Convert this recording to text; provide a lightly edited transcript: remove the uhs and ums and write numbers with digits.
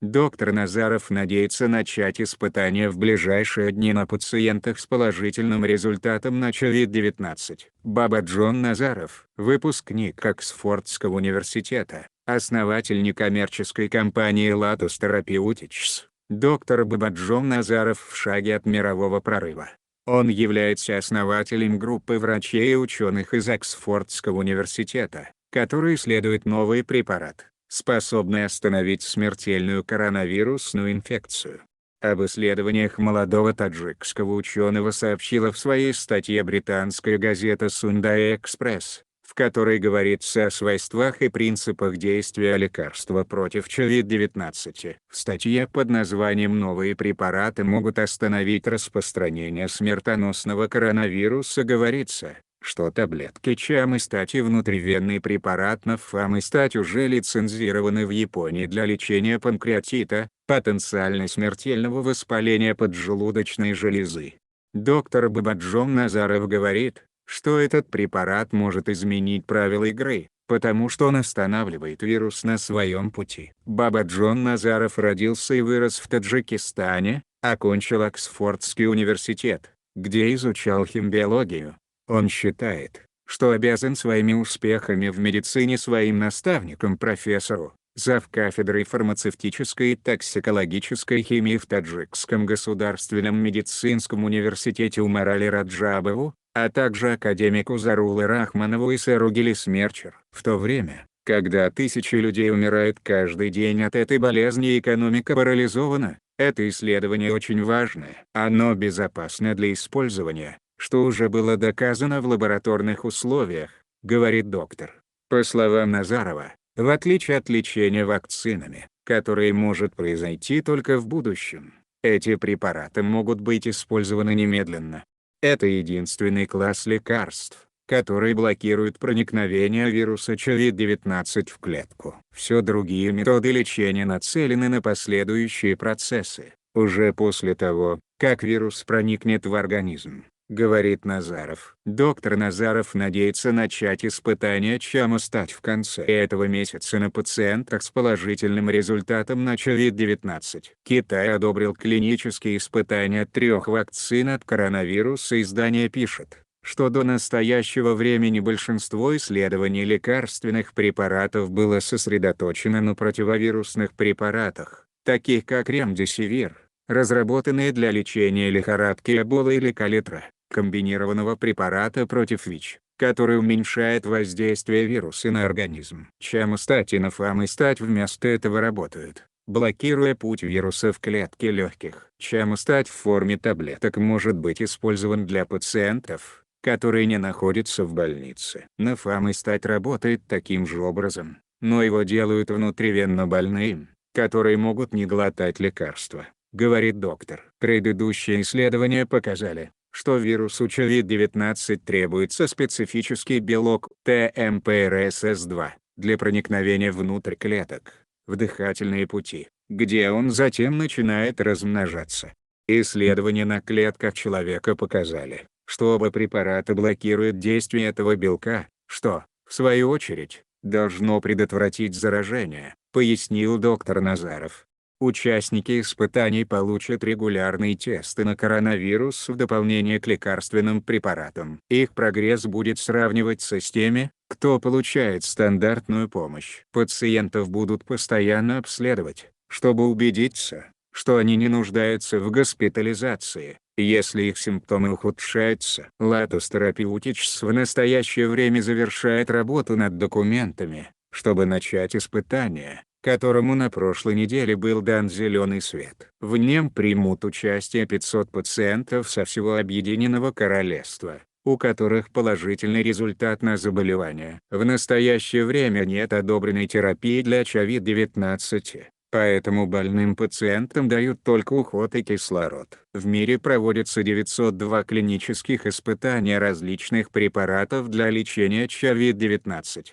Доктор Назаров надеется начать испытания в ближайшие дни на пациентах с положительным результатом на COVID-19. Бабаджон Назаров, выпускник Оксфордского университета, основатель некоммерческой компании Lotus Therapeutics. Доктор Бабаджон Назаров в шаге от мирового прорыва. Он является основателем группы врачей и ученых из Оксфордского университета, который исследует новый препарат, способный остановить смертельную коронавирусную инфекцию. Об исследованиях молодого таджикского ученого сообщила в своей статье британская газета Sunday Express, в которой говорится о свойствах и принципах действия лекарства против COVID-19. В статье под названием «Новые препараты могут остановить распространение смертоносного коронавируса» говорится, что таблетки Чамыстать и внутривенный препарат Нафамыстать уже лицензированы в Японии для лечения панкреатита, потенциально смертельного воспаления поджелудочной железы. Доктор Бабаджон Назаров говорит, что этот препарат может изменить правила игры, потому что он останавливает вирус на своем пути. Бабаджон Назаров родился и вырос в Таджикистане, окончил Оксфордский университет, где изучал химбиологию. Он считает, что обязан своими успехами в медицине своим наставникам профессору, завкафедрой фармацевтической и токсикологической химии в Таджикском государственном медицинском университете Умарали Раджабову, а также академику Зарулы Рахманову и сэру Гиллис Мерчер. В то время, когда тысячи людей умирают каждый день от этой болезни и экономика парализована, это исследование очень важное. Оно безопасно для использования, что уже было доказано в лабораторных условиях, говорит доктор. По словам Назарова, в отличие от лечения вакцинами, которое может произойти только в будущем, эти препараты могут быть использованы немедленно. Это единственный класс лекарств, который блокирует проникновение вируса COVID-19 в клетку. Все другие методы лечения нацелены на последующие процессы, уже после того, как вирус проникнет в организм, говорит Назаров. Доктор Назаров надеется начать испытания Чамыстать в конце этого месяца на пациентах с положительным результатом на COVID-19. Китай одобрил клинические испытания 3 вакцин от коронавируса. Издание пишет, что до настоящего времени большинство исследований лекарственных препаратов было сосредоточено на противовирусных препаратах, таких как ремдесивир, разработанные для лечения лихорадки Эбола или колетра, комбинированного препарата против ВИЧ, который уменьшает воздействие вируса на организм. Чамыстать и Нафамыстать вместо этого работают, блокируя путь вируса в клетке легких. Чамыстать в форме таблеток может быть использован для пациентов, которые не находятся в больнице. Нафамыстать работает таким же образом, но его делают внутривенно больным, которые могут не глотать лекарства, говорит доктор. Предыдущие исследования показали, что вирусу COVID-19 требуется специфический белок ТМПРСС2 для проникновения внутрь клеток, в дыхательные пути, где он затем начинает размножаться. Исследования на клетках человека показали, что оба препарата блокируют действие этого белка, что, в свою очередь, должно предотвратить заражение, пояснил доктор Назаров. Участники испытаний получат регулярные тесты на коронавирус в дополнение к лекарственным препаратам. Их прогресс будет сравниваться с теми, кто получает стандартную помощь. Пациентов будут постоянно обследовать, чтобы убедиться, что они не нуждаются в госпитализации, если их симптомы ухудшаются. Lotus Therapeutics в настоящее время завершает работу над документами, чтобы начать испытания, которому на прошлой неделе был дан зеленый свет. В нем примут участие 500 пациентов со всего Объединенного Королевства, у которых положительный результат на заболевание. В настоящее время нет одобренной терапии для COVID-19, поэтому больным пациентам дают только уход и кислород. В мире проводятся 902 клинических испытания различных препаратов для лечения COVID-19.